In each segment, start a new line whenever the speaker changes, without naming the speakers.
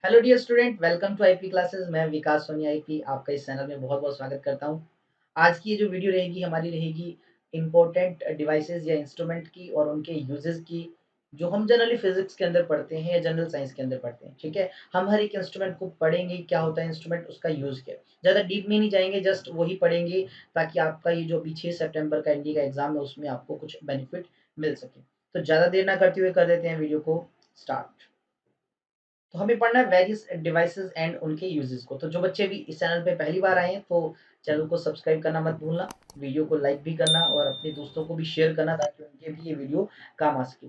Hello dear student, welcome to IP classes. मैं Vikas Soni IP आपका इस चैनल में बहुत बहुत स्वागत करता हूं। आज की ये जो वीडियो रहेगी हमारी रहेगी इम्पोर्टेंट डिवाइसेस या इंस्ट्रूमेंट की और उनके यूजेस की, जो हम जनरली फिजिक्स के अंदर पढ़ते हैं या जनरल साइंस के अंदर पढ़ते हैं। ठीक है, हम हर एक इंस्ट्रूमेंट को पढ़ेंगे, क्या होता है इंस्ट्रूमेंट, उसका यूज क्या है। ज़्यादा डीप में नहीं जाएंगे, जस्ट वही पढ़ेंगे ताकि आपका ये जो अभी 6 सितंबर का इंडी का एग्जाम है उसमें आपको कुछ बेनिफिट मिल सके। तो ज़्यादा देर ना करते हुए कर देते हैं वीडियो को स्टार्ट। तो हमें पढ़ना है वेरियस डिवाइसेस एंड उनके यूजेस को। तो जो बच्चे भी इस चैनल पे पहली बार आए हैं तो चैनल को सब्सक्राइब करना मत भूलना, वीडियो को लाइक भी करना और अपने दोस्तों को भी शेयर करना ताकि उनके भी ये वीडियो काम आ सके।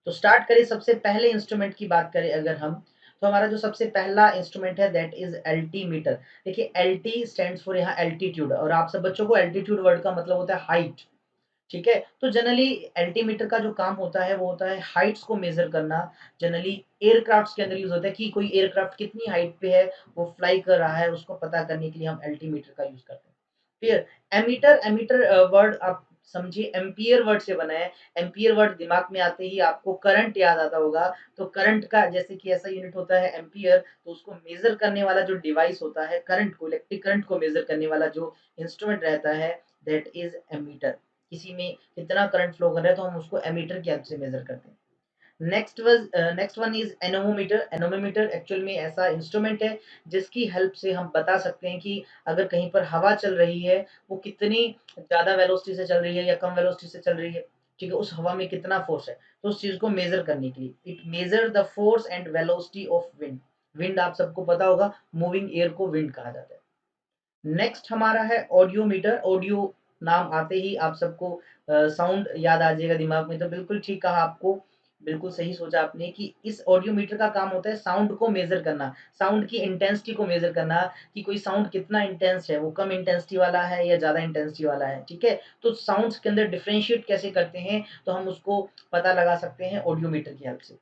तो स्टार्ट करें। सबसे पहले इंस्ट्रूमेंट की बात करें अगर हम, तो हमारा जो सबसे पहला इंस्ट्रूमेंट है दैट इज एल्टीमीटर। देखिए, एल्टी स्टैंड्स फॉर यहाँ एल्टीट्यूड, और आप सब बच्चों को एल्टीट्यूड वर्ड का मतलब होता है हाइट। ठीक है, तो जनरली एल्टीमीटर का जो काम होता है वो होता है हाइट्स को मेजर करना। जनरली एयरक्राफ्ट्स के अंदर यूज होता है कि कोई एयरक्राफ्ट कितनी हाइट पे है, वो फ्लाई कर रहा है, उसको पता करने के लिए हम एल्टीमीटर का यूज करते हैं। फिर एमीटर, एमीटर वर्ड आप समझिए एम्पियर वर्ड से बना है। एम्पियर वर्ड दिमाग में आते ही आपको करंट याद आता होगा। तो करंट का जैसे कि ऐसा यूनिट होता है एम्पियर, तो उसको मेजर करने वाला जो डिवाइस होता है, करंट को, इलेक्ट्रिक करंट को मेजर करने वाला जो इंस्ट्रूमेंट रहता है दैट इज एमीटर। किसी में कितना करंट फ्लो कर रहा है तो हम उसको एमीटर की हेल्प से मेजर करते हैं। Next one is anemometer. Anemometer actual में ऐसा इंस्ट्रूमेंट है जिसकी हेल्प से हम बता सकते हैं कि अगर कहीं पर हवा चल रही है, वो कितनी ज्यादा वेलोसिटी से चल रही है या कम वेलोसिटी से चल रही है। ठीक है, उस हवा में कितना फोर्स है, तो उस चीज को मेजर करने के लिए it measure the force and velocity of wind. Wind आप सबको पता होगा, मूविंग एयर को विंड कहा जाता है। नेक्स्ट हमारा है ऑडियोमीटर। ऑडियो नाम आते ही आप सबको साउंड याद आ जाएगा दिमाग में, तो बिल्कुल ठीक कहा आपको, बिल्कुल सही सोचा आपने कि इस ऑडियोमीटर का काम होता है साउंड को मेजर करना, साउंड की इंटेंसिटी को मेजर करना कि कोई साउंड कितना इंटेंस है, वो कम इंटेंसिटी वाला है या ज्यादा इंटेंसिटी वाला है। ठीक है, तो साउंड्स के अंदर डिफरेंशिएट कैसे करते हैं तो हम उसको पता लगा सकते हैं ऑडियोमीटर की हेल्प से।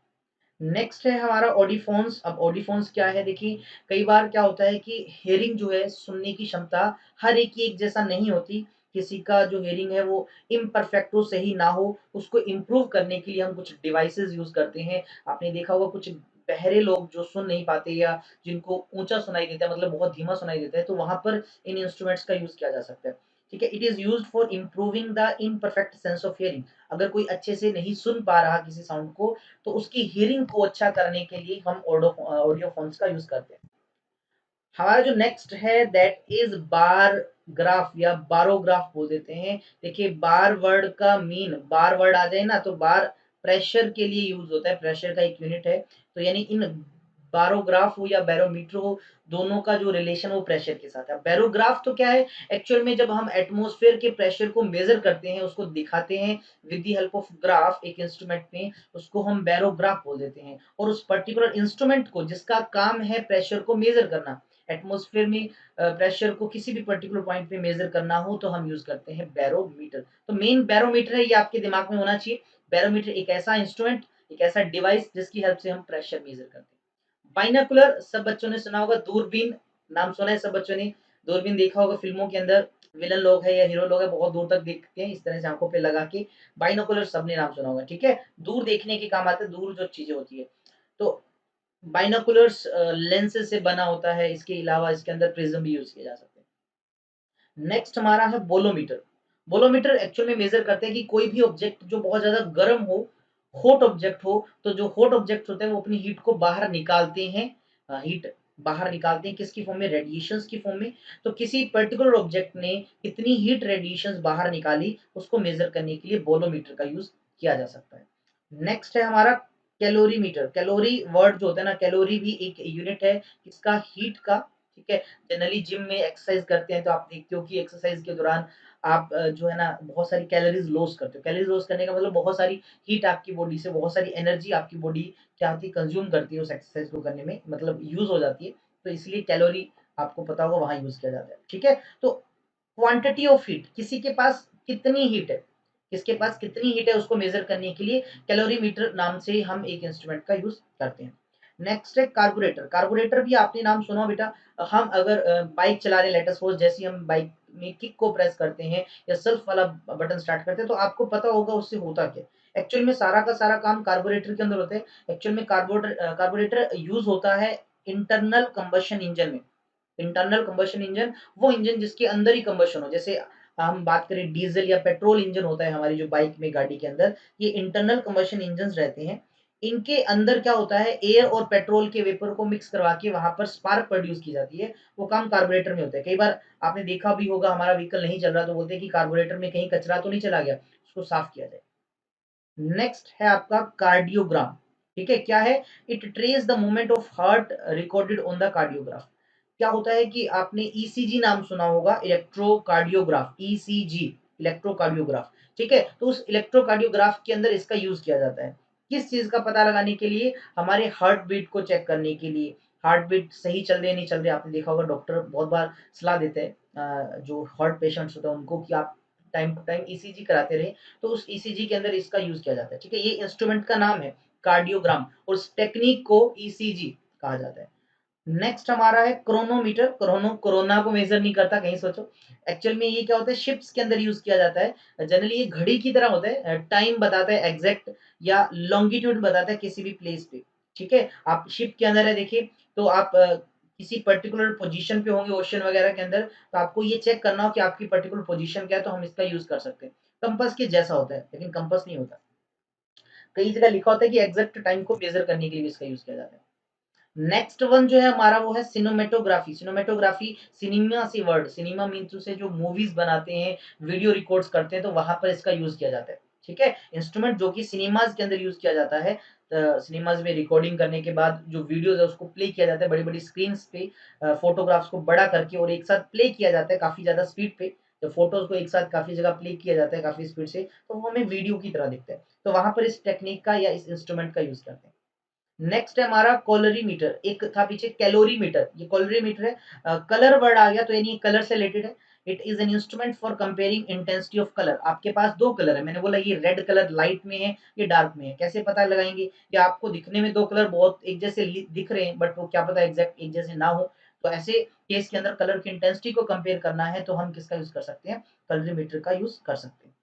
नेक्स्ट है हमारा ऑडिफोन्स। अब ऑडिफोन्स क्या है, देखिए कई बार क्या होता है कि हेयरिंग जो है, सुनने की क्षमता हर एक की एक जैसा नहीं होती। किसी का जो हेयरिंग है वो इम्परफेक्ट हो, सही ना हो, उसको इम्प्रूव करने के लिए हम कुछ डिवाइसेस यूज करते हैं। आपने देखा होगा कुछ बहरे लोग जो सुन नहीं पाते या जिनको ऊंचा सुनाई देता है, मतलब बहुत धीमा सुनाई देता है, तो वहां पर इन इंस्ट्रूमेंट्स का यूज किया जा सकता है। ठीक है, it is used for improving the imperfect sense of hearing. अगर कोई अच्छे से नहीं सुन पा रहा किसी साउंड को, तो उसकी हियरिंग को अच्छा करने के लिए हम ऑडियो फोन्स का यूज करते हैं। हमारा जो नेक्स्ट है दैट इज बार ग्राफ या बारोग्राफ बोल देते हैं। देखिए, बार वर्ड का मीन, बार वर्ड आ जाए ना तो बार प्रेशर के लिए यूज होता है, प्रेशर का एक यूनिट है। तो यानी इन बारोग्राफ हो या बैरोमीटर हो, दोनों का जो रिलेशन वो प्रेशर के साथ है। बैरोग्राफ तो क्या है, एक्चुअल में जब हम एटमॉस्फेयर के प्रेशर को मेजर करते हैं, उसको दिखाते हैं with the help of graph एक इंस्ट्रूमेंट में, उसको हम बैरोग्राफ बोल देते हैं। और उस पर्टिकुलर इंस्ट्रूमेंट को जिसका काम है प्रेशर को मेजर करना, एटमॉस्फेयर में प्रेशर को किसी भी पर्टिकुलर पॉइंट पे मेजर करना हो तो हम यूज करते हैं बैरोमीटर। तो मेन बैरोमीटर है, ये आपके दिमाग में होना चाहिए। बैरोमीटर एक ऐसा इंस्ट्रूमेंट, एक ऐसा डिवाइस जिसकी हेल्प से हम प्रेशर मेजर करते हैं। बाइनोकुलर सब बच्चों ने सुना होगा, दूरबीन नाम सुना है सब बच्चों ने, दूरबीन देखा होगा फिल्मों के अंदर, विलन लोग है या हीरो लोग है बहुत दूर तक देखते हैं इस तरह से आंखों पे लगा के। बाइनोकुलर सबने नाम सुना होगा। ठीक है, दूर देखने के काम आते हैं, दूर जो चीजें होती है। तो बाइनोकुलर्स लेंस से बना होता है, इसके अलावा इसके अंदर प्रिज्म भी यूज किया जा सकता है। नेक्स्ट हमारा है बोलोमीटर। बोलोमीटर एक्चुअल में मेजर करते हैं कि कोई भी ऑब्जेक्ट जो बहुत ज्यादा गर्म हो, हॉट ऑब्जेक्ट हो, तो जो हॉट ऑब्जेक्ट होते हैं वो अपनी हीट को बाहर निकालते हैं। हीट बाहर निकालते हैं किसकी फॉर्म में, रेडिएशंस की फॉर्म में। तो किसी पर्टिकुलर ऑब्जेक्ट ने कितनी हीट रेडिएशंस बाहर निकाली, उसको मेजर करने के लिए बोलोमीटर का यूज किया जा सकता है। नेक्स्ट है हमारा कैलोरीमीटर। कैलोरी वर्ड जो होता है ना, कैलोरी भी एक यूनिट है किसका, हीट का। ठीक है, जनरली जिम में एक्सरसाइज करते हैं तो आप देखते हो कि एक्सरसाइज के दौरान आप जो है ना बहुत सारी कैलोरीज लॉस करते हो। कैलोरीज लॉस करने का मतलब बहुत सारी हीट आपकी बॉडी से, बहुत सारी एनर्जी आपकी बॉडी क्या होती है, कंज्यूम करती है उस एक्सरसाइज को करने में, मतलब यूज हो जाती है। तो इसलिए कैलोरी आपको पता होगा वहां यूज किया जाता है। ठीक है, तो क्वांटिटी ऑफ हीट, किसी के पास कितनी हीट है, किसके पास कितनी हीट है उसको मेजर करने के लिए कैलोरीमीटर नाम से हम एक इंस्ट्रूमेंट का यूज करते हैं। नेक्स्ट है कार्बोरेटर। कार्बोरेटर भी आपने नाम सुना हो बेटा। हम अगर बाइक चला रहे, लेट अस सपोज, जैसे हम बाइक में किक को प्रेस करते हैं या सेल्फ वाला बटन स्टार्ट करते हैं, तो आपको पता होगा उससे होता क्या। एक्चुअल में सारा का सारा काम कार्बोरेटर के अंदर होता है। एक्चुअल में कार्बोरेटर यूज होता है इंटरनल कंबशन इंजन में। इंटरनल कंबशन इंजन वो इंजन जिसके अंदर ही कंबशन हो, जैसे हम बात करें डीजल या पेट्रोल इंजन होता है हमारी जो बाइक में गाड़ी के अंदर, ये इंटरनल कंबशन इंजन रहते हैं। इनके अंदर क्या होता है, एयर और पेट्रोल के वेपर को मिक्स करवा के वहां पर स्पार्क प्रोड्यूस की जाती है। वो काम कार्बोरेटर में होता है। कई बार आपने देखा भी होगा, हमारा व्हीकल नहीं चल रहा तो बोलते हैं कि कार्बोरेटर में कहीं कचरा तो नहीं चला गया, उसको साफ किया जाए। नेक्स्ट है आपका कार्डियोग्राम। ठीक है, क्या है, it trace the movement of heart recorded on the cardiograph. क्या होता है कि आपने ईसीजी नाम सुना होगा, इलेक्ट्रोकार्डियोग्राफ, ईसीजी, इलेक्ट्रोकार्डियोग्राफ। ठीक है, तो उस इलेक्ट्रोकार्डियोग्राफ के अंदर इसका यूज किया जाता है। किस चीज का पता लगाने के लिए, हमारे हार्ट बीट को चेक करने के लिए। हार्ट बीट सही चल रहे नहीं चल रहे, आपने देखा होगा डॉक्टर बहुत बार सलाह देते हैं जो हार्ट पेशेंट्स होते हैं उनको, कि आप टाइम टू टाइम ईसीजी कराते रहे। तो उस ईसीजी के अंदर इसका यूज किया जाता है। ठीक है, ये इंस्ट्रूमेंट का नाम है कार्डियोग्राम, और उस टेक्निक को ईसीजी कहा जाता है। नेक्स्ट हमारा है क्रोनोमीटर। कोरोना को मेजर नहीं करता, कहीं सोचो। एक्चुअल में ये क्या होता है, शिप्स के अंदर यूज किया जाता है। जनरली ये घड़ी की तरह होता है, टाइम बताता है एग्जैक्ट, या लॉन्गिट्यूड बताता है किसी भी प्लेस पे। ठीक है, आप शिप के अंदर है, देखिए, तो आप किसी पर्टिकुलर पोजीशन पे होंगे ओशन वगैरह के अंदर, तो आपको ये चेक करना हो कि आपकी पर्टिकुलर पोजीशन क्या है, तो हम इसका यूज कर सकते हैं। कंपास के जैसा होता है, लेकिन कंपास नहीं होता। कई जगह लिखा होता है कि एग्जैक्ट टाइम को मेजर करने के लिए इसका यूज किया जाता है। नेक्स्ट वन जो है हमारा वो है सिनेमेटोग्राफी। सिनेमेटोग्राफी सिनेमा से वर्ड, सिनेमा मीन्स से जो मूवीज बनाते हैं, वीडियो रिकॉर्ड्स करते हैं, तो वहां पर इसका यूज किया जाता है। ठीक है, इंस्ट्रूमेंट जो कि सिनेमाज के अंदर यूज किया जाता है। सिनेमाज में रिकॉर्डिंग करने के बाद जो वीडियोज है उसको प्ले किया जाता है बड़ी बड़ी स्क्रीन पे, फोटोग्राफ्स को बड़ा करके, और एक साथ प्ले किया जाता है काफी ज्यादा स्पीड पे। तो फोटोज को एक साथ काफी जगह प्ले किया जाता है काफी स्पीड से, तो वो हमें वीडियो की तरह दिखता है। तो वहां पर इस टेक्निक का या इस इंस्ट्रूमेंट का यूज करते हैं। नेक्स्ट है हमारा कैलोरीमीटर। एक था पीछे कैलोरीमीटर, ये कैलोरीमीटर है। कलर वर्ड आ गया तो यानी कलर से रिलेटेड है। It is an instrument for comparing intensity of colour. आपके पास दो कलर है, मैंने बोला ये रेड कलर लाइट में है, ये डार्क में है, कैसे पता लगाएंगे कि आपको दिखने में दो कलर बहुत एक जैसे दिख रहे हैं, बट वो क्या पता एग्जैक्ट एक जैसे ना हो। तो ऐसे केस के अंदर कलर की इंटेंसिटी को कंपेयर करना है, तो हम किसका यूज कर सकते हैं, कैलोरीमीटर का यूज कर सकते हैं।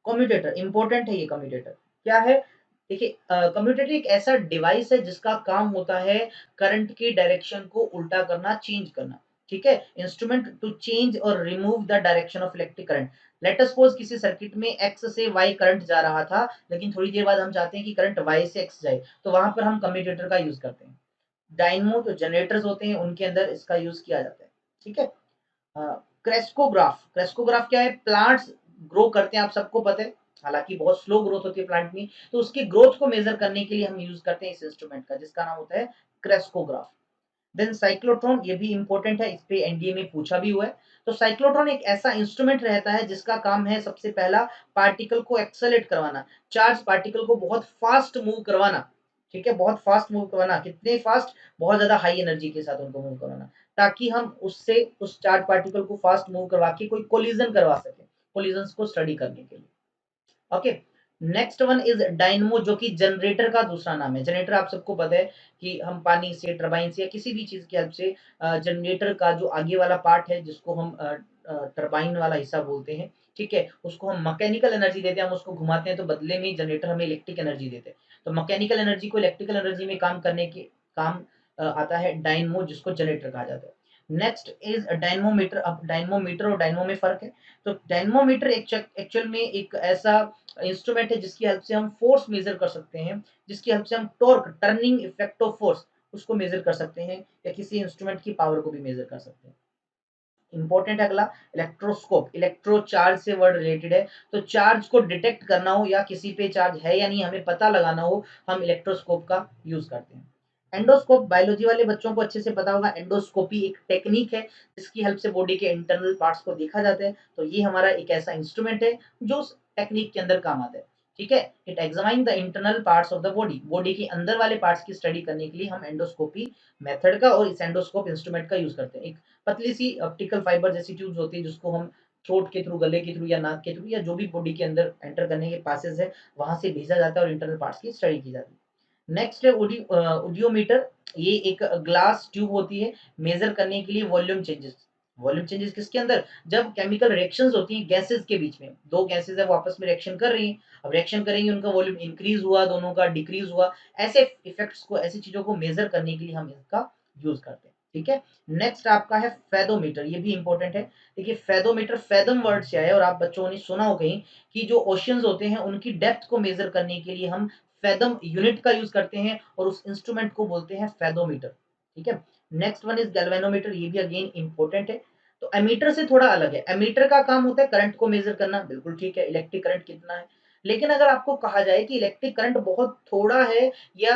कम्यूटेटर इंपॉर्टेंट है। ये कम्यूटेटर क्या है, देखिए, कम्यूटेटर एक ऐसा डिवाइस है जिसका काम होता है करंट की डायरेक्शन को उल्टा करना, चेंज करना। ठीक है, इंस्ट्रूमेंट टू चेंज और remove the direction of electric current. Let us suppose किसी सर्किट में एक्स से वाई करंट जा रहा था, लेकिन थोड़ी देर बाद हम चाहते हैं कि करंट वाई से एक्स जाए, तो वहां पर हम कम्यूटेटर का यूज करते हैं। डायनमो जो जनरेटर्स होते हैं उनके अंदर इसका यूज किया जाता है। ठीक है, क्रेस्कोग्राफ। क्रेस्कोग्राफ क्या है, प्लांट्स ग्रो करते हैं, आप सबको पता है, हालांकि बहुत स्लो ग्रोथ होती है प्लांट में, तो उसकी ग्रोथ को मेजर करने के लिए हम यूज करते हैं इस इंस्ट्रूमेंट का, जिसका नाम होता है क्रेस्कोग्राफ। देन साइक्लोट्रॉन, ये भी इंपॉर्टेंट है, इस पे एनडीए में पूछा भी हुआ है। तो साइक्लोट्रॉन एक ऐसा इंस्ट्रूमेंट रहता है जिसका काम है सबसे पहला पार्टिकल को एक्सेलेरेट करवाना, चार्ज पार्टिकल को बहुत फास्ट मूव करवाना। ठीक है, बहुत फास्ट मूव करवाना, कितने फास्ट, बहुत ज्यादा हाई एनर्जी के साथ उनको मूव करवाना, ताकि हम उससे उस चार्ज पार्टिकल को फास्ट मूव करवा के कोई कोलिजन करवा सके, कोलिजन को स्टडी करने के लिए। Okay, next one is dynamo, जो कि जनरेटर का दूसरा नाम है। जनरेटर आप सबको पता है कि हम पानी से, टरबाइन से या किसी भी चीज की हेल्प से जनरेटर का जो आगे वाला पार्ट है, जिसको हम टरबाइन वाला हिस्सा बोलते हैं, ठीक है, उसको हम मैकेनिकल एनर्जी देते हैं, हम उसको घुमाते हैं, तो बदले में जनरेटर हमें इलेक्ट्रिक एनर्जी देते हैं। तो मैकेनिकल एनर्जी को इलेक्ट्रिकल एनर्जी में काम करने के काम आता है डायनमो, जिसको जनरेटर कहा जाता है। Next is dynamometer. अब डायनमोमीटर और डायनमो में फर्क है। तो डायनमोमीटर एक्चुअल में एक ऐसा इंस्ट्रूमेंट है जिसकी हेल्प से हम फोर्स मेजर कर सकते हैं, जिसकी हेल्प से हम torque, turning effect of force, उसको मेजर कर सकते हैं, या किसी इंस्ट्रूमेंट की पावर को भी मेजर कर सकते हैं। इंपॉर्टेंट अगला इलेक्ट्रोस्कोप। इलेक्ट्रो चार्ज से वर्ड रिलेटेड है, तो चार्ज को डिटेक्ट करना हो या किसी पे चार्ज है या नहीं हमें पता लगाना हो, हम इलेक्ट्रोस्कोप का यूज करते हैं। एंडोस्कोप, बायोलॉजी वाले बच्चों को अच्छे से पता होगा, एंडोस्कोपी एक टेक्निक है जिसकी हेल्प से बॉडी के इंटरनल पार्ट्स को देखा जाता है। तो ये हमारा एक ऐसा इंस्ट्रूमेंट है जो उस टेक्निक के अंदर काम आता है। ठीक है, it examine the internal parts of the body. Body के अंदर वाले पार्ट्स की स्टडी करने के लिए हम एंडोस्कोपी मेथड का और इस एंडोस्कोप इंस्ट्रूमेंट का यूज करते हैं। एक पतली सी ऑप्टिकल फाइबर जैसी ट्यूब्स होती है, जिसको हम थ्रोट के थ्रू, गले के थ्रू या नाक के थ्रू, या जो भी बॉडी के अंदर एंटर करने के पासेस है, वहां से भेजा जाता है और इंटरनल पार्ट्स की स्टडी की जाती है। नेक्स्ट है ओडियोमीटर। ये एक ग्लास ट्यूब होती है मेजर करने के लिए वॉल्यूम चेंजेस। वॉल्यूम चेंजेस किसके अंदर, जब केमिकल रिएक्शंस होती हैं गैसेस के बीच में, दो गैसेस है वो आपस में रिएक्शन कर रही हैं, अब रिएक्शन करेंगे, उनका वॉल्यूम इंक्रीज हुआ, दोनों का डिक्रीज हुआ, ऐसे इफेक्ट्स को, ऐसी चीजों को मेजर करने के लिए हम इसका यूज करते हैं। ठीक है, नेक्स्ट आपका है फेदोमीटर, ये भी इंपॉर्टेंट है। देखिए फेदोमीटर फेदम वर्ड से आया है और आप बच्चों ने सुना हो कहीं कि जो ओशियंस होते हैं उनकी डेप्थ को मेजर करने के लिए हम फेदम यूनिट का यूज करते हैं और उस इंस्ट्रूमेंट को बोलते हैं फेदोमीटर। ठीक है, नेक्स्ट वन इज गैल्वेनोमीटर, ये भी अगेन इंपॉर्टेंट है। तो एमीटर से थोड़ा अलग है, एमीटर का काम होता है करंट को मेजर करना, बिल्कुल ठीक है, इलेक्ट्रिक करंट कितना है। लेकिन अगर आपको कहा जाए कि इलेक्ट्रिक करंट बहुत थोड़ा है या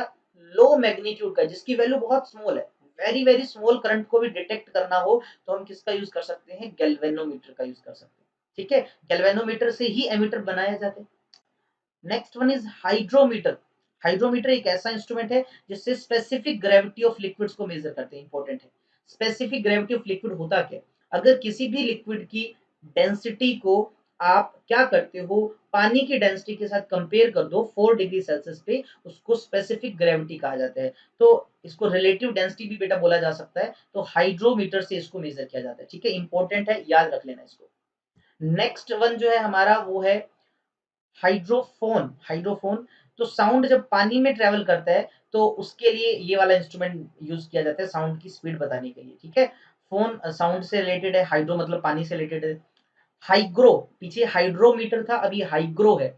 लो मैग्नीट्यूड का, जिसकी वैल्यू बहुत स्मॉल है, वेरी वेरी स्मॉल करंट को भी डिटेक्ट करना हो, तो हम किसका यूज कर सकते हैं, गैल्वेनोमीटर का यूज कर सकते हैं। ठीक है, गैल्वेनोमीटर से ही एमीटर बनाया जाता है। Next one is hydrometer. Hydrometer एक ऐसा इंस्ट्रूमेंट है जिससे स्पेसिफिक ग्रेविटी ऑफ लिक्विड्स को मेजर करते हैं। इंपॉर्टेंट है, स्पेसिफिक ग्रेविटी ऑफ लिक्विड होता क्या, अगर किसी भी लिक्विड की डेंसिटी को आप क्या करते हो, पानी की डेंसिटी के साथ कंपेयर कर दो 4 डिग्री सेल्सियस पे, उसको स्पेसिफिक ग्रेविटी कहा जाता है। तो इसको रिलेटिव डेंसिटी भी बेटा बोला जा सकता है, तो हाइड्रोमीटर से इसको मेजर किया जाता है। ठीक है, इंपॉर्टेंट है, याद रख लेना इसको। नेक्स्ट वन जो है हमारा वो है हाइड्रोफोन। हाइड्रोफोन, तो साउंड जब पानी में ट्रेवल करता है तो उसके लिए ये वाला इंस्ट्रूमेंट यूज किया जाता है साउंड की स्पीड बताने के लिए। ठीक है, फोन साउंड से रिलेटेड है, हाइड्रो मतलब पानी से रिलेटेड है। हाइग्रो, पीछे हाइड्रोमीटर था, अभी हाइग्रो है।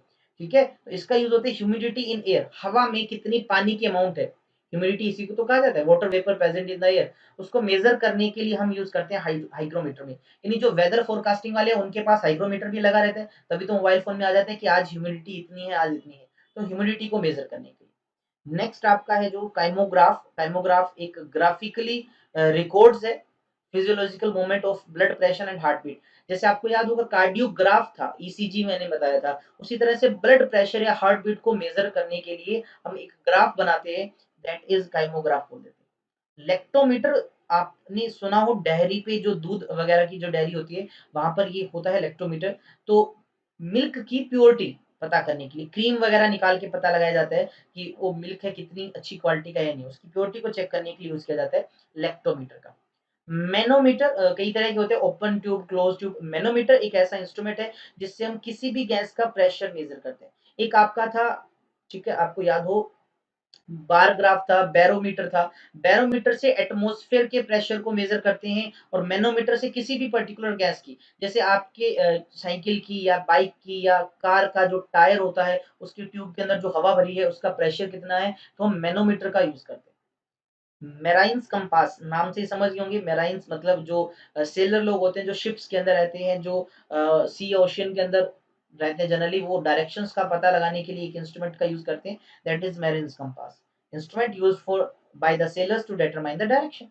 ठीक है, तो इसका यूज होता है ह्यूमिडिटी इन एयर, हवा में कितनी पानी की अमाउंट है, ह्यूमिडिटी इसी को तो कहा जाता है, water vapour present in the air, उसको मेजर करने के लिए हम यूज करते हैं हाइग्रोमीटर में। यानी जो वेदर फोरकास्टिंग वाले हैं उनके पास हाइग्रोमीटर भी लगा रहता है, तभी तो मोबाइल फोन में आ जाता है कि आज ह्यूमिडिटी इतनी है, आज इतनी है, तो ह्यूमिडिटी को मेजर करने के लिए। नेक्स्ट आपका है जो काइमोग्राफ। काइमोग्राफ एक ग्राफिकली रिकॉर्ड्स है physiological movement of blood pressure and heart beat. जैसे आपको याद होगा कार्डियोग्राफ था, ईसीजी मैंने बताया था, उसी तरह से ब्लड प्रेशर या हार्ट बीट को मेजर करने के लिए हम एक ग्राफ बनाते हैं, दैट इज काइमोग्राफ बोल देते हैं। लेक्टोमीटर, आपने सुना हो डेयरी पे जो दूध वगैरह की जो डेयरी होती है वहां पर ये होता है लेक्टोमीटर। तो मिल्क की प्योरिटी पता करने के लिए क्रीम वगैरह निकाल के पता लगाया जाता है कि वो मिल्क है कितनी अच्छी क्वालिटी का या नहीं, उसकी प्योरिटी को चेक करने के लिए यूज किया जाता है लेक्टोमीटर का। मैनोमीटर कई तरह के होते हैं, open tube, close tube. Manometer एक ऐसा इंस्ट्रूमेंट है जिससे हम किसी भी गैस का प्रेशर मेजर करते हैं। एक आपका था, ठीक है, आपको याद हो, बार ग्राफ था, बैरोमीटर था। बैरोमीटर से एटमॉस्फेयर के प्रेशर को मेजर करते हैं और मैनोमीटर से किसी भी पर्टिकुलर गैस की, जैसे आपके साइकिल की या बाइक की या कार का जो टायर होता है उसकी ट्यूब के अंदर जो हवा भरी है उसका प्रेशर कितना है, तो हम मैनोमीटर का यूज करते हैं। मेराइन्स कंपास, नाम से ही समझ गए होंगे, मेराइन्स मतलब जो सेलर लोग होते हैं जो शिप्स के अंदर रहते हैं, जो सी ओशियन के अंदर रहते हैं, जनरली वो डायरेक्शंस का पता लगाने के लिए एक इंस्ट्रूमेंट का यूज करते हैं, that is mariners compass, instrument use for by the sailors to determine the direction.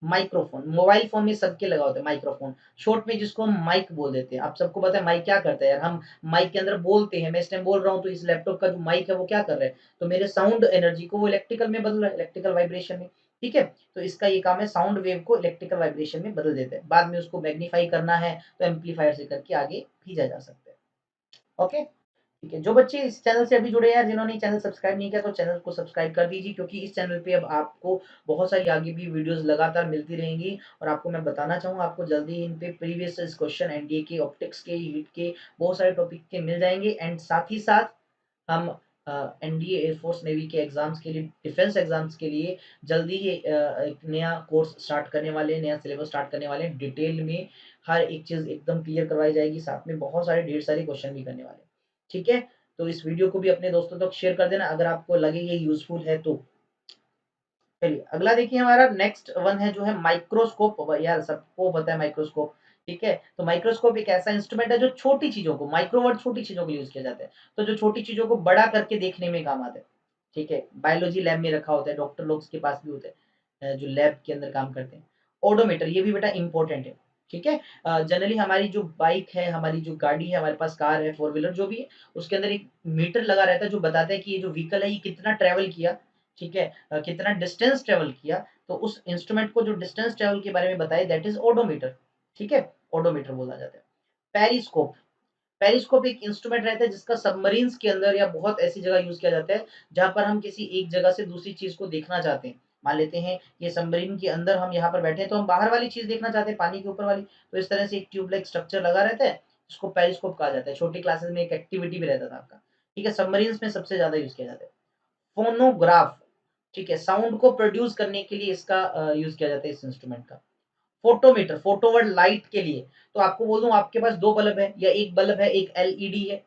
Microphone, mobile phone में सबके लगा होता है माइक्रोफोन, शॉर्ट में जिसको हम माइक बोल देते हैं। आप सबको पता है माइक क्या करता है यार, हम माइक के अंदर बोलते हैं, मैं इस टाइम बोल रहा हूँ तो इस लैपटॉप का जो माइक है वो क्या कर रहा है, तो मेरे साउंड एनर्जी को वो इलेक्ट्रिकल में बदल रहा है, इलेक्ट्रिकल वाइब्रेशन में। ठीक है, तो इसका ये काम है, साउंड वेव को इलेक्ट्रिकल वाइब्रेशन में बदल देता है, बाद में उसको मैग्नीफाई करना है तो एम्पलीफायर से करके आगे भेजा जा सकता है। ओके, ठीक है, जो बच्चे इस चैनल से अभी जुड़े हैं, जिन्होंने चैनल सब्सक्राइब नहीं किया तो चैनल को सब्सक्राइब कर दीजिए, क्योंकि इस चैनल पे अब आपको बहुत सारी आगे भी वीडियोस लगातार मिलती रहेंगी। और आपको मैं बताना चाहूँगा, आपको जल्दी ही इन पे प्रीवियस क्वेश्चन एनडीए के, ऑप्टिक्स के, हीट के, बहुत सारे टॉपिक के मिल जाएंगे। एंड साथ ही साथ हम एनडीए, एयरफोर्स, नेवी के एग्जाम्स के लिए, डिफेंस एग्जाम्स के लिए जल्दी ही एक नया कोर्स स्टार्ट करने वाले हैं, नया सिलेबस स्टार्ट करने वाले हैं, डिटेल में हर एक चीज़ एकदम क्लियर करवाई जाएगी, साथ में बहुत सारे ढेर सारे क्वेश्चन भी करने वाले हैं। ठीक है, तो इस वीडियो को भी अपने दोस्तों तक शेयर कर देना अगर आपको लगे ये यूजफुल है तो। चलिए अगला देखिए, हमारा नेक्स्ट वन है जो है माइक्रोस्कोप। यार सबको पता है माइक्रोस्कोप, ठीक है, तो माइक्रोस्कोप एक ऐसा इंस्ट्रूमेंट है जो छोटी चीजों को, माइक्रो वर्ड छोटी चीजों के लिए यूज किया जाता है, तो जो छोटी चीजों को बड़ा करके देखने में काम आता है। ठीक है, बायोलॉजी लैब में रखा होता है, डॉक्टर लोग के पास भी होता है, जो लैब के अंदर काम करते हैं। ओडोमीटर, ये भी बेटा इंपॉर्टेंट है। ठीक है, जनरली हमारी जो बाइक है, हमारी जो गाड़ी है, हमारे पास कार है, फोर व्हीलर जो भी है, उसके अंदर एक मीटर लगा रहता है जो बताता है कि ये जो व्हीकल है ये कितना ट्रेवल किया। ठीक है, कितना डिस्टेंस ट्रेवल किया, तो उस इंस्ट्रूमेंट को जो डिस्टेंस ट्रेवल के बारे में बताए दैट इज ओडोमीटर। ठीक है, ओडोमीटर बोला जाता है। पेरिस्कोप, पेरिस्कोप एक इंस्ट्रूमेंट रहता है जिसका सबमरीन्स के अंदर या बहुत ऐसी जगह यूज किया जाता है जहां पर हम किसी एक जगह से दूसरी चीज को देखना चाहते हैं। मान लेते हैं ये सबमरीन के अंदर हम यहाँ पर बैठे हैं तो हम बाहर वाली चीज देखना चाहते हैं, पानी के ऊपर वाली, तो इस तरह से एक ट्यूब लाइक स्ट्रक्चर लगा रहता है, इसको पेरिस्कोप कहा जाता है। छोटी क्लासेस में एक एक्टिविटी भी रहता था आपका। ठीक है, सबमरीन्स में सबसे ज्यादा यूज किया जाता है। फोनोग्राफ, ठीक है, साउंड को प्रोड्यूस करने के लिए इसका यूज़ किया जाता है इस इंस्ट्रूमेंट का। फोटोमीटर, फोटोवर्ड लाइट के लिए, तो आपको बोल दूँ आपके पास 2 बल्ब है या 1 बल्ब है, 1 एलईडी है,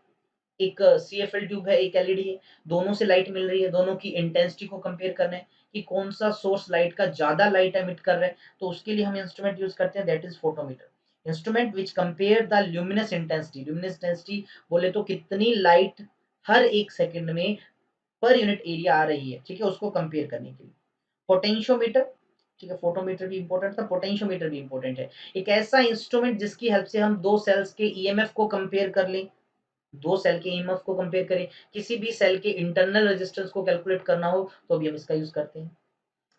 एक सीएफएल ट्यूब है, एक एलईडी है, दोनों से लाइट मिल रही है, दोनों की इंटेंसिटी को कंपेयर करना है कि कौन-सा सोर्स लाइट का ज़्यादा लाइट एमिट कर रहा है, तो उसके लिए हम इंस्ट्रूमेंट यूज़ करते हैं that is photometer. Instrument which compare the luminous intensity बोले तो कितनी लाइट हर 1 सेकंड में पर यूनिट एरिया आ रही है, ठीक है? उसको कंपेयर करने के लिए। पोटेंशियोमीटर, ठीक है, फोटोमीटर भी इम्पोर्टेंट था, पोटेंशियोमीटर भी इम्पोर्टेंट है। एक ऐसा इंस्ट्रूमेंट जिसकी हेल्प से हम 2 सेल्स के ईएमएफ को कंपेयर कर लें, 2 सेल के ईएमएफ को कंपेयर करें, किसी भी सेल के इंटरनल रेजिस्टेंस को कैलकुलेट करना हो, तो भी हम इसका यूज़ करते हैं।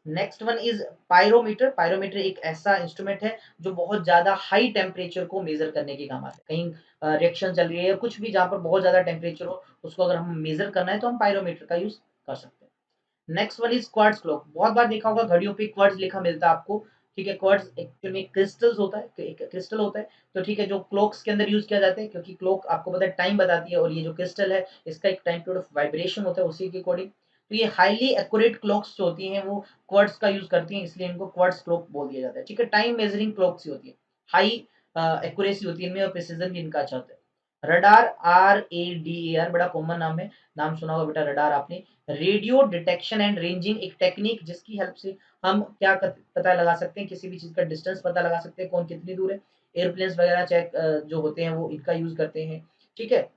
Next one is pyrometer. Pyrometer एक ऐसा इंस्ट्रूमेंट है जो बहुत ज़्यादा हाई टेम्परेचर को मेज़र करने के काम आता है। कहीं रिएक्शन चल रही है या कुछ भी जहाँ पर बहुत ज़्यादा टेम्परेचर हो, उसको अगर हम मेज़र करना है तो हम पायरोमीटर का यूज़ कर सकते हैं। Next one is quartz clock. बहुत बार देखा होगा घड़ियों पे क्वार्ट्ज लिखा मिलता है आपको, ठीक है? क्वार्ट्ज एक्चुअल में क्रिस्टल्स होता है, एक क्रिस्टल होता है, तो ठीक है, जो क्लॉक्स के अंदर यूज किया जाता है क्योंकि क्लॉक आपको पता है टाइम बताती है और ये जो क्रिस्टल है इसका एक टाइम पीरियड ऑफ वाइब्रेशन होता है उसी के अकॉर्डिंग। तो ये हाईली एक्यूरेट क्लॉक्स जो होती हैं वो क्वार्ट्ज का यूज करती हैं, इसलिए इनको क्वार्ट्ज क्लॉक बोल दिया जाता है, ठीक है? टाइम मेजरिंग क्लॉक्स ही होती है, हाई एक्यूरेसी होती है इनमें और प्रिसिजन भी इनका अच्छा होता है। रडार, RADAR बड़ा कॉमन नाम है, नाम सुना होगा बेटा रडार आपने। रेडियो डिटेक्शन एंड रेंजिंग एक टेक्निक जिसकी हेल्प से हम क्या पता लगा सकते हैं, किसी भी चीज का डिस्टेंस पता लगा सकते हैं, कौन कितनी दूर है। एयरप्लेन्स वगैरह चेक जो होते हैं वो इनका यूज करते हैं, ठीक है?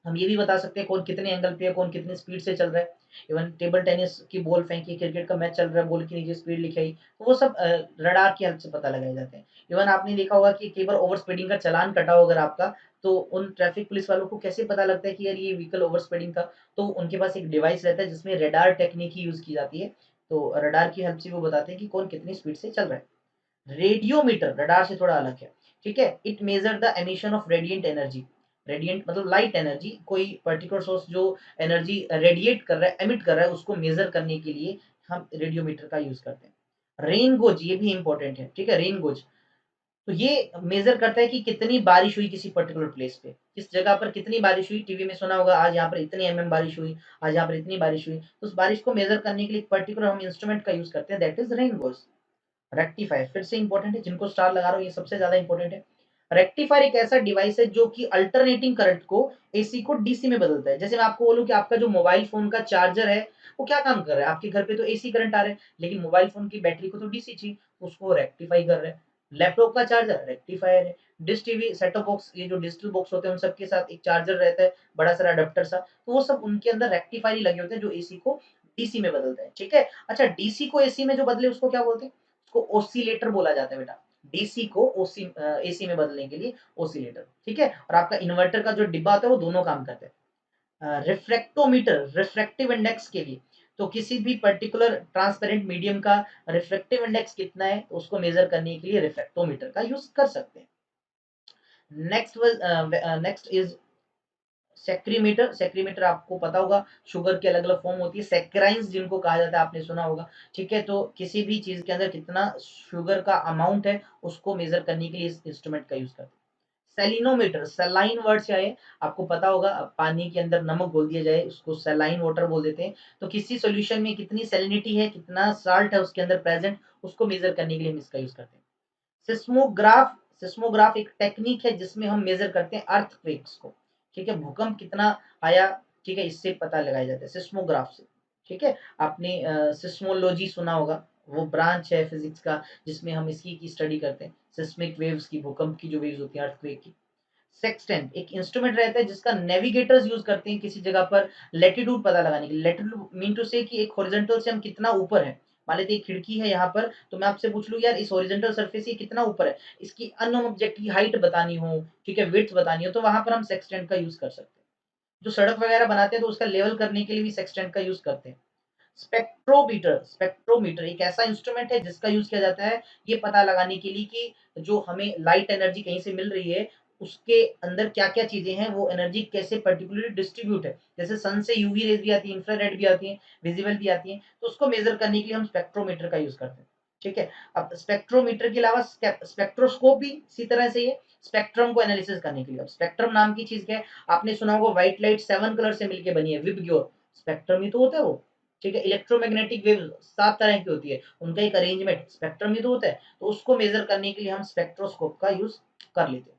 हम ये भी बता सकते हैं कौन कितने एंगल पे है, कौन कितनी स्पीड से चल रहा है। इवन टेबल टेनिस की बॉल फेंकी, क्रिकेट का मैच चल रहा है, बॉल की नीचे स्पीड लिखाई, तो वो सब रडार की हेल्प से पता लगाए जाते हैं। इवन आपने देखा होगा कि कई बार ओवर स्पीडिंग का चालान कटा हो अगर आपका, तो उन ट्रैफिक पुलिस वालों को कैसे पता लगता है कि यार ये व्हीकल ओवर स्पीडिंग था, तो उनके पास एक डिवाइस रहता है जिसमें रडार टेक्निक ही यूज की जाती है। तो रडार की हेल्प से वो बताते हैं कि कौन कितनी स्पीड से चल रहा है। रेडियोमीटर रडार से थोड़ा अलग है, ठीक है? It measure the emission of radiant energy. Radiant मतलब लाइट एनर्जी, कोई पर्टिकुलर सोर्स जो एनर्जी रेडिएट कर रहा है, एमिट कर रहा है, उसको मेजर करने के लिए हम रेडियोमीटर का यूज करते हैं। रेन गोज ये भी इंपॉर्टेंट है, ठीक है? रेन गोज तो ये मेजर करता है कि कितनी बारिश हुई किसी पर्टिकुलर प्लेस पे, किस जगह पर कितनी बारिश हुई। टीवी में सुना होगा आज यहाँ पर इतनी बारिश हुई, आज यहाँ पर इतनी बारिश हुई, तो उस बारिश को मेजर करने के लिए एक पर्टिकुलर हम इंस्ट्रूमेंट का यूज करते हैं that is rain goes. Rectifier फिर से इंपॉर्टेंट है, जिनको स्टार लगा रहा हूँ ये सबसे ज्यादा इंपॉर्टेंट है। रेक्टिफायर एक ऐसा डिवाइस है जो कि अल्टरनेटिंग करंट को एसी को डीसी में बदलता है। जैसे मैं आपको बोलूं कि आपका जो मोबाइल फोन का चार्जर है वो क्या काम कर रहा है, आपके घर पे तो एसी करंट आ रहा है लेकिन मोबाइल फोन की बैटरी को तो डीसी चाहिए, उसको रेक्टिफाई कर रहा है। लैपटॉप का चार्जर रेक्टिफायर है। Dish TV set top box, ये जो डिजिटल बॉक्स होते हैं उन सबके साथ एक चार्जर रहता है, बड़ा सारा अडेप्टर सा, तो वो सब उनके अंदर रेक्टिफायर ही लगे होते हैं जो एसी को डीसी में बदलता है, ठीक है? अच्छा, डीसी को एसी में जो बदले उसको क्या बोलते हैं? उसको ऑसिलेटर बोला जाता है बेटा। डीसी को एसी में बदलने के लिए ऑसिलेटर, ठीक है? और आपका इन्वर्टर का जो डिब्बा होता है वो दोनों काम करते हैं। रिफ्रैक्टोमीटर रिफ्रैक्टिव इंडेक्स के लिए, तो किसी भी पर्टिकुलर ट्रांसपेरेंट मीडियम का रिफ्रैक्टिव इंडेक्स कितना है तो उसको मेजर करने के लिए रिफ्रैक्टोमीटर का यूज कर सकते हैं। Next is सेक्रीमीटर। सेक्रीमीटर आपको पता होगा शुगर की अलग अलग फॉर्म होती है, सेक्राइंस जिनको कहा जाता है आपने सुना होगा, ठीक है? तो किसी भी चीज के अंदर कितना शुगर का अमाउंट है उसको मेजर करने के लिए इस इंस्ट्रूमेंट का यूज करते हैं। सेलिनोमीटर, सेलाइन वर्ड से आए, आपको पता होगा पानी के अंदर नमक घोल दिया जाए उसको सेलाइन वाटर बोल देते हैं, तो किसी सॉल्यूशन में कितनी सैलिनिटी है, कितना साल्ट है उसके अंदर प्रेजेंट, उसको मेजर करने के लिए हम इसका यूज करते हैं। सिस्मोग्राफ, सिस्मोग्राफ एक टेक्निक है जिसमें हम मेजर करते हैं अर्थक्वेक्स को, ठीक है? भूकंप कितना आया, ठीक है, इससे पता लगाया जाता है सिस्मोग्राफ से, ठीक है? आपने सिस्मोलॉजी सुना होगा, वो ब्रांच है फिजिक्स का जिसमें हम इसकी की स्टडी करते हैं, सिस्मिक वेव्स की, भूकंप की जो वेव्स होती हैं, अर्थक्वेक की। सेक्सटेंट एक इंस्ट्रूमेंट रहता है जिसका नेविगेटर्स यूज करते हैं किसी जगह पर लेटीट्यूड पता लगाने के लिए। लेटीट्यूड मीन टू से कि एक हॉरिजॉन्टल से हम कितना ऊपर है। मान लेते एक खिड़की है यहाँ पर, तो मैं आपसे पूछ लूँ यार इस हॉरिजॉन्टल सरफेस से कितना ऊपर है, इसकी अननोन ऑब्जेक्ट की हाइट बतानी हो, ठीक है, विड्थ बतानी हो, तो वहां पर हम सेक्सटेंट का यूज कर सकते हैं। जो सड़क वगैरह बनाते हैं तो उसका लेवल करने के लिए भी सेक्सटेंट का यूज करते हैं। स्पेक्ट्रोमीटर, स्पेक्ट्रोमीटर एक ऐसा इंस्ट्रूमेंट है जिसका यूज किया जाता है ये पता लगाने के लिए कि जो हमें लाइट एनर्जी कहीं से मिल रही है उसके अंदर क्या क्या चीजें हैं, वो एनर्जी कैसे पर्टिकुलरली डिस्ट्रीब्यूट है। जैसे सन से यूवी रेज भी आती है, इंफ्रारेड भी आती है, विजिबल भी आती है, तो उसको मेजर करने के लिए हम स्पेक्ट्रोमीटर का यूज करते हैं, ठीक है? अब स्पेक्ट्रोमीटर के अलावा स्पेक्ट्रोस्कोप भी इसी तरह से है, स्पेक्ट्रम को एनालिसिस करने के लिए। अब स्पेक्ट्रम नाम की चीज क्या है, आपने सुना होगा व्हाइट लाइट 7 कलर से मिलकर बनी है, विबग्योर, स्पेक्ट्रम ही तो होता है वो, ठीक है। इलेक्ट्रोमैग्नेटिक वेव 7 तरह की होती है, उनका एक अरेंजमेंट स्पेक्ट्रम ही तो होता है, तो उसको मेजर करने के लिए हम स्पेक्ट्रोस्कोप का यूज कर लेते हैं।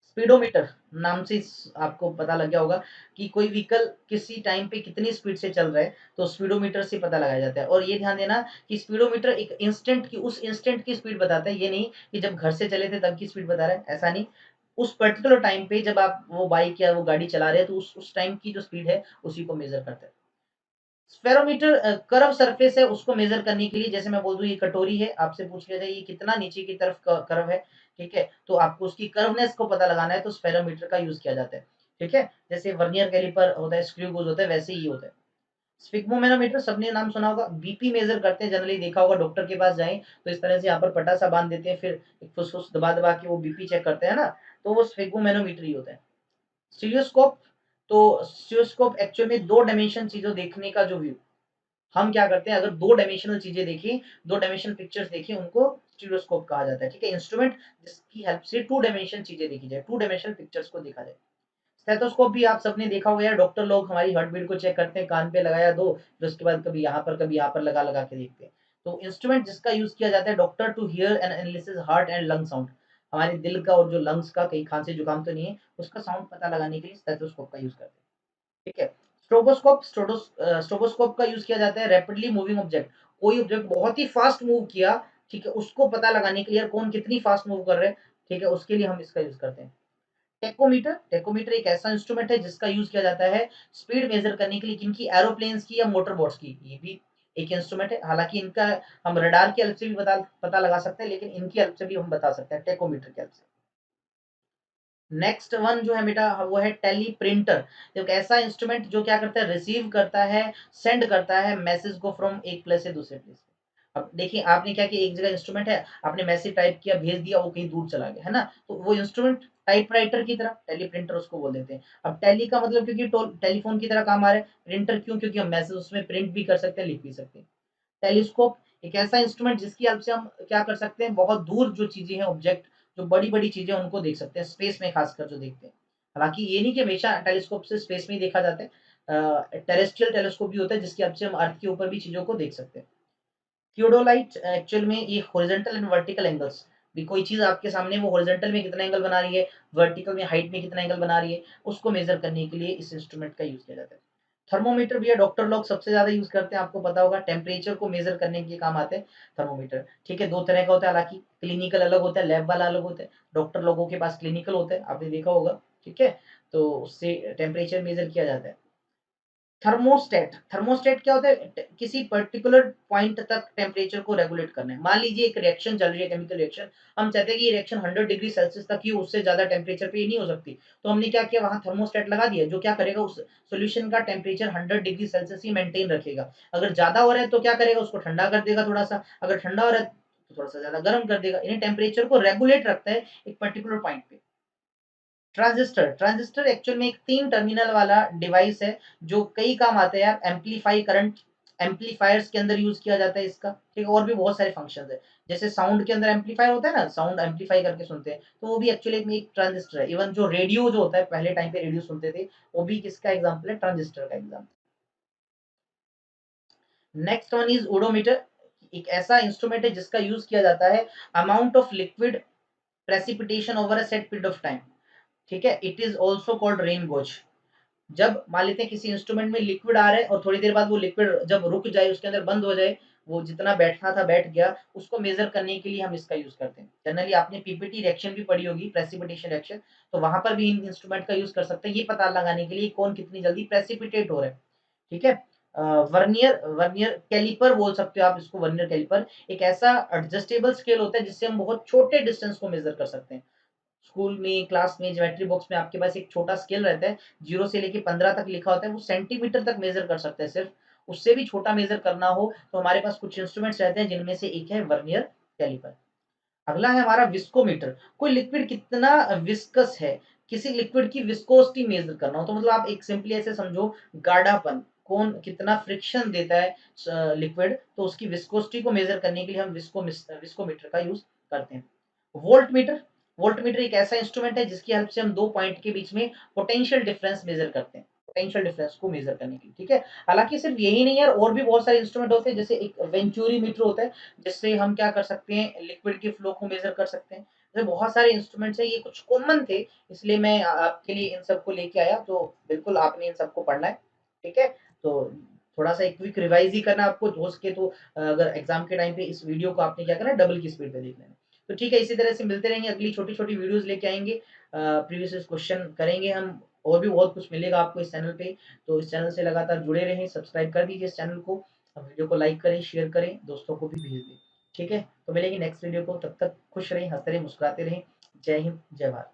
स्पीडोमीटर नाम से आपको पता लग गया होगा कि कोई व्हीकल किसी टाइम पे कितनी स्पीड से चल रहा है, तो स्पीडोमीटर से पता लगाया जाता है। और ये ध्यान देना कि स्पीडोमीटर एक इंस्टेंट की, उस इंस्टेंट की स्पीड बताता है, ये नहीं कि जब घर से चले थे तब की स्पीड बता रहा है, ऐसा नहीं। उस पर्टिकुलर टाइम पे जब आप वो बाइक या वो गाड़ी चला रहे हैं, तो उस टाइम की जो स्पीड है उसी को मेजर करता है। स्फेरोमीटर कर्व सरफेस है, उसको मेजर करने के लिए, जैसे मैं बोल दूं ये कटोरी है, आपसे पूछ लिया जाए ये कितना नीचे की तरफ कर्व है, ठीक है, तो आपको उसकी कर्वनेस को पता लगाना है, तो स्फेरोमीटर का यूज किया जाता है। ठीक है, जैसे वर्नियर कैलिपर होता है, स्क्रू गेज होता है, वैसे ही होता है। स्फिग्मोमेनोमीटर सबने नाम सुना होगा, बीपी मेजर करते हैं, जनरली देखा होगा डॉक्टर के पास जाएं तो इस तरह से यहाँ पर पटा सा बांध देते हैं, फिर एक फुसफुस दबा दबा के वो बीपी चेक करते हैं ना, तो वो स्फिग्मोमेनोमीटर ही होता है। स्टीरियोस्कोप, तो स्टीरियोस्कोप एक्चुअल में दो डायमेंशन चीजों देखने का जो व्यू, हम क्या करते हैं, अगर दो डायमेंशनल चीजें देखी, दो डायमेंशनल पिक्चर्स देखी, उनको स्टीरियोस्कोप कहा जाता है। ठीक है, इंस्ट्रूमेंट जिसकी हेल्प से टू डायमेंशन चीजें देखी जाए, टू डायमेंशनल पिक्चर्स को देखा जाए। स्टेथोस्कोप भी आप सबने देखा होगा यार, डॉक्टर लोग हमारी हार्ट बीट को चेक करते हैं, कान पे लगाया दो, फिर उसके बाद कभी यहाँ पर कभी यहाँ पर लगा लगा के देखते हैं। तो इंस्ट्रूमेंट जिसका यूज किया जाता है doctor to hear and analysis heart and lung sound, हमारे दिल का और जो लंग्स का, कहीं खांसी जुकाम तो नहीं है, उसका साउंड पता लगाने के लिए स्टेथोस्कोप का यूज करते हैं। ठीक है। स्ट्रोबोस्कोप का यूज किया जाता है रैपिडली मूविंग ऑब्जेक्ट, कोई ऑब्जेक्ट बहुत ही फास्ट मूव किया, ठीक है, उसको पता लगाने के लिए यार कौन कितनी फास्ट मूव कर रहे हैं, ठीक है, उसके लिए हम इसका यूज करते हैं। टेकोमीटर, टेकोमीटर एक ऐसा इंस्ट्रूमेंट है जिसका यूज किया जाता है स्पीड मेजर करने के लिए, किनकी, एरोप्लेन्स की या मोटर बोट्स की, ये भी एक इंस्ट्रूमेंट है। हालांकि इनका हम रडार की हेल्प से भी पता लगा सकते हैं, लेकिन इनकी हेल्प से भी हम बता सकते हैं टेकोमीटर की हेल्प से। नेक्स्ट वन जो है बेटा वो है टेली प्रिंटर, एक ऐसा इंस्ट्रूमेंट जो क्या करता है, रिसीव करता है, सेंड करता है मैसेज को फ्रॉम एक प्लेस से दूसरे प्लेस पे। अब देखिए आपने क्या किया, एक जगह इंस्ट्रूमेंट है, आपने मैसेज टाइप किया, भेज दिया, वो कहीं दूर चला गया, है ना, तो वो इंस्ट्रूमेंट टाइपराइटर की तरह, टेली प्रिंटर उसको बोल देते हैं। अब टेली का मतलब क्योंकि टेलीफोन की तरह काम आ रहा है, प्रिंटर क्यों, क्योंकि हम मैसेज उसमें प्रिंट भी कर सकते हैं, लिख भी सकते हैं। टेलीस्कोप एक ऐसा इंस्ट्रूमेंट जिसकी हेल्प से हम क्या कर सकते हैं, बहुत दूर जो चीजें हैं, ऑब्जेक्ट, जो बड़ी बड़ी चीजें हैं, उनको देख सकते हैं, स्पेस में खासकर जो देखते हैं। हालांकि ये नहीं कि हमेशा टेलीस्कोप से स्पेस में ही देखा जाता है, टेरेस्ट्रियल टेलीस्कोप भी होता है जिसकी हेल्प से हम अर्थ के ऊपर भी चीजों को देख सकते हैं। थियोडोलाइट एक्चुअल में ये हॉरिजॉन्टल एंड वर्टिकल एंगल्स, भी कोई चीज आपके सामने वो हॉरिजॉन्टल में कितना एंगल बना रही है, वर्टिकल में हाइट में कितना एंगल बना रही है, उसको मेजर करने के लिए इस इंस्ट्रूमेंट का यूज किया जाता है। थर्मोमीटर भी है, डॉक्टर लोग सबसे ज्यादा यूज करते हैं, आपको पता होगा, टेम्परेचर को मेजर करने के काम आते हैं थर्मोमीटर। ठीक है, दो तरह का होता है, हालांकि क्लिनिकल अलग होता है, लैब वाला अलग होता है। डॉक्टर लोगों के पास क्लिनिकल होता है, आपने देखा होगा, ठीक है, तो उससे टेम्परेचर मेजर किया जाता है। थर्मोस्टेट, थर्मोस्टेट क्या होता है, किसी पर्टिकुलर पॉइंट तक टेम्परेचर को रेगुलेट करना है। मान लीजिए एक रिएक्शन चल रही है, केमिकल रिएक्शन, हम चाहते हैं कि ये रिएक्शन 100 डिग्री सेल्सियस तक ही, उससे ज्यादा टेम्परेचर पे ये नहीं हो सकती, तो हमने क्या किया, वहां थर्मोस्टेट लगा दिया, जो क्या करेगा, उस सॉल्यूशन का टेम्परेचर 100 डिग्री सेल्सियस ही मेंटेन रखेगा। अगर ज्यादा हो रहा है तो क्या करेगा, उसको ठंडा कर देगा थोड़ा सा, अगर ठंडा हो रहा है तो थोड़ा सा ज्यादा गर्म कर देगा, यानी टेम्परेचर को रेगुलेट रखता है एक पर्टिकुलर पॉइंट पे। ट्रांजिस्टर, ट्रांजिस्टर एक्चुअल में एक 3 टर्मिनल वाला डिवाइस है, जो कई काम आता है यार, एम्पलीफाई करंट, एम्पलीफायर्स के अंदर यूज किया जाता है इसका, ठीक है, और भी बहुत सारे फंक्शंस है। जैसे साउंड के अंदर एम्पलीफायर होता है ना, साउंड एम्पलीफाई करके सुनते हैं, तो वो भी एक्चुअली में एक ट्रांजिस्टर है। इवन जो रेडियो जो होता है, पहले टाइम पे रेडियो सुनते थे, वो भी किसका एग्जाम्पल है, ट्रांजिस्टर का example. Next one is odometer, एक ऐसा इंस्ट्रूमेंट है जिसका यूज किया जाता है amount of liquid precipitation over a set period of time. ठीक है, it is also called rain gauge. जब मान लेते हैं किसी इंस्ट्रूमेंट में लिक्विड आ रहा है और थोड़ी देर बाद वो लिक्विड जब रुक जाए, उसके अंदर बंद हो जाए, वो जितना बैठना था बैठ गया, उसको मेजर करने के लिए हम इसका यूज करते हैं। जनरली आपने पीपीटी रिएक्शन भी पढ़ी होगी, प्रेसिपिटेशन रिएक्शन, तो वहां पर भी इन इंस्ट्रूमेंट का यूज कर सकते हैं, ये पता लगाने के लिए कौन कितनी जल्दी प्रेसिपिटेट हो रहा है। ठीक है। वर्नियर, वर्नियर कैलिपर बोल सकते हो आप इसको, वर्नियर कैलिपर एक ऐसा एडजस्टेबल स्केल होता है जिससे हम बहुत छोटे डिस्टेंस को मेजर कर सकते हैं। स्कूल में, क्लास में, ज्योमेट्री बॉक्स में आपके पास एक छोटा स्केल रहता है, 0 से लेके 15 तक लिखा होता है, वो सेंटीमीटर तक मेजर कर सकते हैं सिर्फ, उससे भी छोटा मेजर करना हो तो हमारे पास कुछ इंस्ट्रूमेंट्स रहते हैं, जिनमें से एक है वर्नियर कैलिपर। अगला है हमारा विस्कोमीटर, कोई लिक्विड कितना विस्कस है, किसी लिक्विड की विस्कोसिटी मेजर करना हो, तो मतलब आप एक सिंपली ऐसे समझो, गाढ़ापन, कौन कितना फ्रिक्शन देता है लिक्विड, तो उसकी विस्कोसिटी को मेजर करने के लिए हम विस्कोमीटर का यूज करते हैं। वोल्ट मीटर, वोल्ट मीटर एक ऐसा इंस्ट्रूमेंट है जिसकी हेल्प से हम दो पॉइंट के बीच में पोटेंशियल डिफरेंस मेजर करते हैं। पोटेंशियल डिफरेंस को मेज़र करने के लिए, ठीक है? हालाँकि सिर्फ़ यही नहीं है, और भी बहुत सारे इंस्ट्रूमेंट होते हैं, जैसे एक वेंचुरीमीटर होता है, जिससे हम क्या कर सकते हैं, लिक्विड के फ्लो को मेज़र कर सकते हैं। तो बहुत सारे इंस्ट्रूमेंट्स हैं, ये कुछ कॉमन थे, इसलिए मैं आपके लिए इन सबको लेके आया, तो बिल्कुल आपने इन सबको पढ़ना है, ठीक है? तो थोड़ा-सा एक क्विक रिवाइज़ ही करना है आपको, हो सके तो अगर एग्ज़ाम के टाइम पे इस वीडियो को आपने क्या करना है, डबल की स्पीड पे देख लेना है। तो ठीक है, इसी तरह से मिलते रहेंगे, अगली छोटी-छोटी वीडियोज़ लेके आएँगे, प्रीवियस ईयर क्वेश्चन करेंगे हम, और भी बहुत कुछ मिलेगा आपको इस चैनल पे, तो इस चैनल से लगातार जुड़े रहें, सब्सक्राइब कर दीजिए इस चैनल को, वीडियो को लाइक करें, शेयर करें, दोस्तों को भी भेज दें, ठीक है? तो मिलेंगे नेक्स्ट वीडियो को, तब तक खुश रहें, हँसते रहें, मुस्कुराते रहें। जय हिंद, जय भारत।